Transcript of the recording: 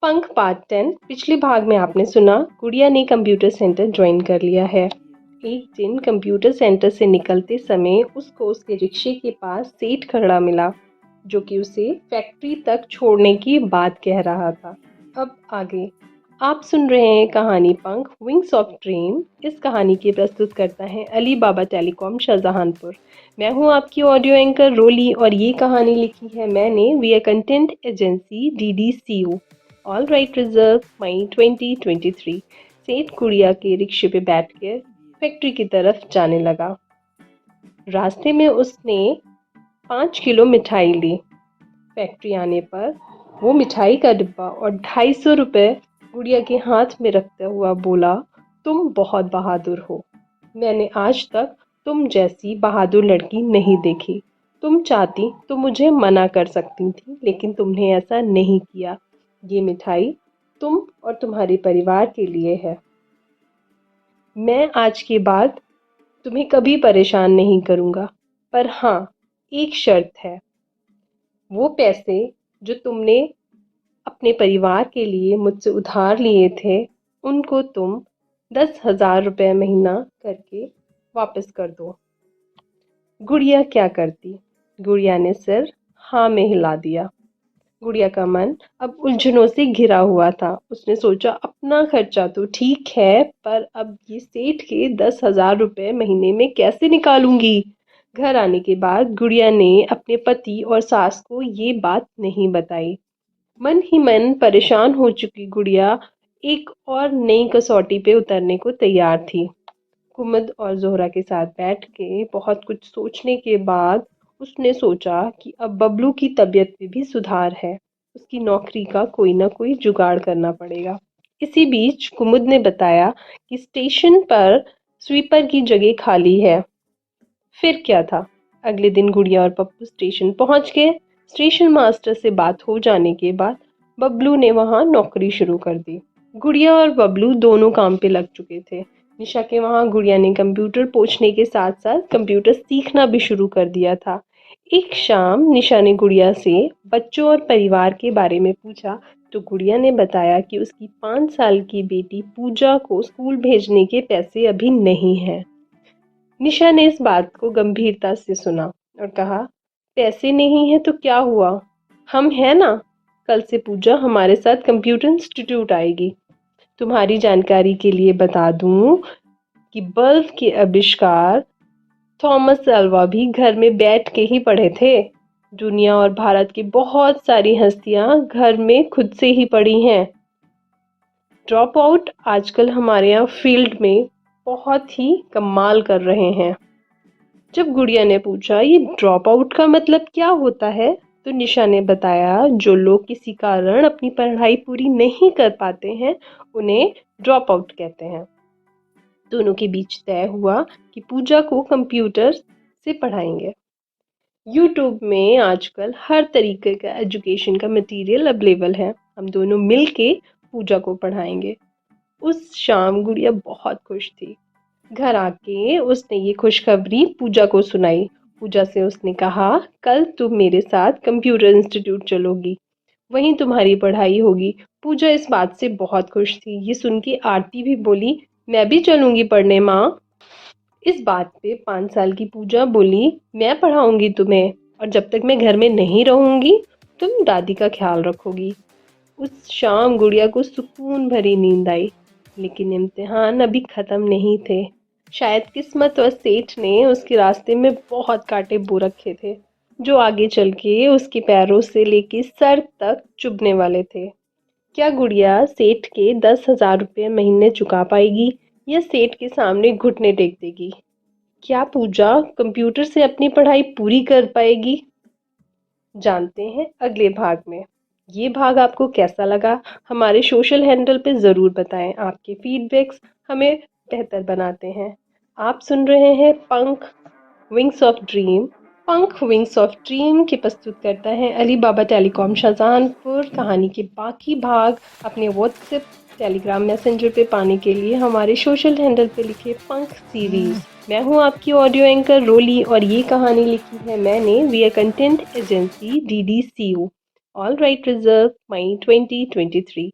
पंख पार्ट 10। पिछले भाग में आपने सुना गुड़िया ने कंप्यूटर सेंटर ज्वाइन कर लिया है। एक दिन कंप्यूटर सेंटर से निकलते समय उसको उसके रिक्शे के पास सेठ खड़ा मिला, जो कि उसे फैक्ट्री तक छोड़ने की बात कह रहा था। अब आगे आप सुन रहे हैं कहानी पंख विंग्स ऑफ ड्रीम। इस कहानी की प्रस्तुत करता है अली बाबा टेलीकॉम शाहजहांपुर। मैं हूं आपकी ऑडियो एंकर रोली और ये कहानी लिखी है मैंने via content agency DDCO। All right reserve May 2023। Seth गुड़िया के रिक्शे पे बैठकर फैक्ट्री की तरफ जाने लगा। रास्ते में उसने 5 किलो मिठाई ली। फैक्ट्री आने पर वो मिठाई का डिब्बा और 250 रुपये गुड़िया के हाथ में रखते हुआ बोला, तुम बहुत बहादुर हो। मैंने आज तक तुम जैसी बहादुर लड़की नहीं देखी। तुम चाहती तो मुझे मना कर सकती थी, लेकिन तुमने ऐसा नहीं किया। ये मिठाई तुम और तुम्हारे परिवार के लिए है। मैं आज के बाद तुम्हें कभी परेशान नहीं करूँगा, पर हाँ, एक शर्त है। वो पैसे जो तुमने अपने परिवार के लिए मुझसे उधार लिए थे, उनको तुम 10,000 रुपये महीना करके वापस कर दो। गुड़िया क्या करती? गुड़िया ने सिर हाँ में हिला दिया। गुड़िया का मन अब उलझनों से घिरा हुआ था। उसने सोचा, अपना खर्चा तो ठीक है, पर अब ये सेठ के 10,000 रुपये महीने में कैसे निकालूंगी? घर आने के बाद गुड़िया ने अपने पति और सास को ये बात नहीं बताई। मन ही मन परेशान हो चुकी गुड़िया एक और नई कसौटी पे उतरने को तैयार थी। कुमुद और जोहरा के साथ बैठ के बहुत कुछ सोचने के बाद उसने सोचा कि अब बबलू की तबीयत में भी सुधार है, उसकी नौकरी का कोई ना कोई जुगाड़ करना पड़ेगा। इसी बीच कुमुद ने बताया कि स्टेशन पर स्वीपर की जगह खाली है। फिर क्या था, अगले दिन गुड़िया और पप्पू स्टेशन पहुंच गए। स्टेशन मास्टर से बात हो जाने के बाद बबलू ने वहां नौकरी शुरू कर दी। गुड़िया और बबलू दोनों काम पे लग चुके थे। निशा के वहां गुड़िया ने कंप्यूटर पोंछने के साथ साथ कंप्यूटर सीखना भी शुरू कर दिया था। एक शाम निशा ने गुड़िया से बच्चों और परिवार के बारे में पूछा, तो गुड़िया ने बताया कि उसकी 5 साल की बेटी पूजा को स्कूल भेजने के पैसे अभी नहीं हैं। निशा ने इस बात को गंभीरता से सुना और कहा, पैसे नहीं है तो क्या हुआ, हम हैं ना। कल से पूजा हमारे साथ कंप्यूटर इंस्टीट्यूट आएगी। तुम्हारी जानकारी के लिए बता दूं कि बल्ब के आविष्कार थॉमस अल्वा भी घर में बैठ के ही पढ़े थे। दुनिया और भारत की बहुत सारी हस्तियां घर में खुद से ही पढ़ी हैं। ड्रॉप आउट आजकल हमारे यहाँ फील्ड में बहुत ही कमाल कर रहे हैं। जब गुड़िया ने पूछा, ये ड्रॉप आउट का मतलब क्या होता है, तो निशा ने बताया, जो लोग किसी कारण अपनी पढ़ाई पूरी नहीं कर पाते हैं उन्हें ड्रॉप आउट कहते हैं। दोनों के बीच तय हुआ कि पूजा को कंप्यूटर से पढ़ाएंगे। यूट्यूब में आजकल हर तरीके का एजुकेशन का मटेरियल अवेलेबल है। हम दोनों मिल के पूजा को पढ़ाएंगे। उस शाम गुड़िया बहुत खुश थी। घर आके उसने ये खुशखबरी पूजा को सुनाई। पूजा से उसने कहा, कल तुम मेरे साथ कंप्यूटर इंस्टीट्यूट चलोगी, वहीं तुम्हारी पढ़ाई होगी। पूजा इस बात से बहुत खुश थी। ये सुन के आरती भी बोली, मैं भी चलूंगी पढ़ने माँ। इस बात पे 5 साल की पूजा बोली, मैं पढ़ाऊंगी तुम्हें, और जब तक मैं घर में नहीं रहूंगी तुम दादी का ख्याल रखोगी। उस शाम गुड़िया को सुकून भरी नींद आई, लेकिन इम्तिहान अभी ख़त्म नहीं थे। शायद किस्मत और सेठ ने उसके रास्ते में बहुत कांटे बो रखे थे, जो आगे चल के उसके पैरों से लेके सर तक चुभने वाले थे। क्या गुड़िया सेठ के 10,000 रुपये महीने चुका पाएगी, या सेठ के सामने घुटने टेक देगी? क्या पूजा कंप्यूटर से अपनी पढ़ाई पूरी कर पाएगी? जानते हैं अगले भाग में। ये भाग आपको कैसा लगा, हमारे सोशल हैंडल पे ज़रूर बताएं। आपके फीडबैक्स हमें बेहतर बनाते हैं। आप सुन रहे हैं पंख विंग्स ऑफ ड्रीम। पंख विंग्स ऑफ ड्रीम की प्रस्तुत करता है अली बाबा टेलीकॉम शाहजहांपुर। कहानी के बाकी भाग अपने व्हाट्सएप टेलीग्राम मैसेंजर पे पाने के लिए हमारे सोशल हैंडल पे लिखे पंख सीरीज। मैं हूँ आपकी ऑडियो एंकर रोली और ये कहानी लिखी है मैंने via content agency DDCO। All right reserve, May 2023।